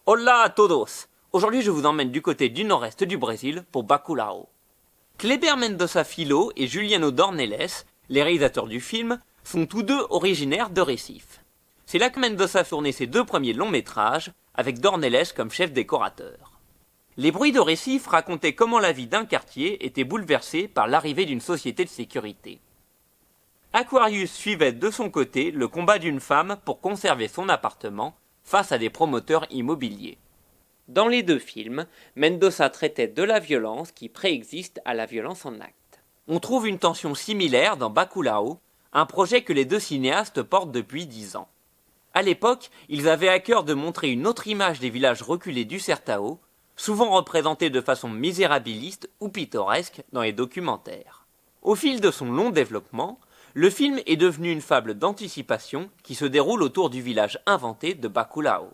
Hola a todos! Aujourd'hui, je vous emmène du côté du nord-est du Brésil pour Bacurau. Kleber Mendonça Filho et Juliano Dornelles, les réalisateurs du film, sont tous deux originaires de Recife. C'est là que Mendonça a tourné ses deux premiers longs métrages, avec Dornelles comme chef décorateur. Les bruits de Recife racontaient comment la vie d'un quartier était bouleversée par l'arrivée d'une société de sécurité. Aquarius suivait de son côté le combat d'une femme pour conserver son appartement face à des promoteurs immobiliers. Dans les deux films, Mendonça traitait de la violence qui préexiste à la violence en acte. On trouve une tension similaire dans Bacurau, un projet que les deux cinéastes portent depuis 10 ans. À l'époque, ils avaient à cœur de montrer une autre image des villages reculés du Sertão, souvent représentés de façon misérabiliste ou pittoresque dans les documentaires. Au fil de son long développement, le film est devenu une fable d'anticipation qui se déroule autour du village inventé de Bacurau.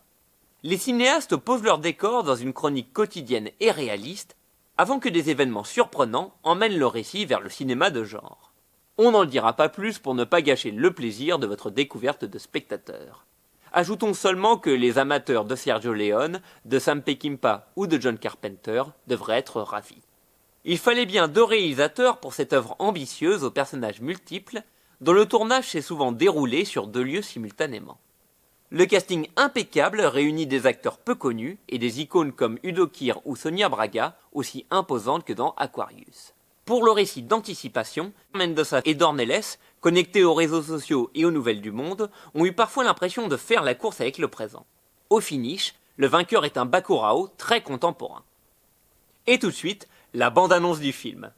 Les cinéastes posent leur décor dans une chronique quotidienne et réaliste, avant que des événements surprenants emmènent le récit vers le cinéma de genre. On n'en dira pas plus pour ne pas gâcher le plaisir de votre découverte de spectateur. Ajoutons seulement que les amateurs de Sergio Leone, de Sam Peckinpah ou de John Carpenter devraient être ravis. Il fallait bien deux réalisateurs pour cette œuvre ambitieuse aux personnages multiples, dont le tournage s'est souvent déroulé sur 2 lieux simultanément. Le casting impeccable réunit des acteurs peu connus et des icônes comme Udo Kier ou Sonia Braga, aussi imposantes que dans Aquarius. Pour le récit d'anticipation, Mendonça et Dornelles, connectés aux réseaux sociaux et aux nouvelles du monde, ont eu parfois l'impression de faire la course avec le présent. Au finish, le vainqueur est un Bacurau très contemporain. Et tout de suite, la bande-annonce du film.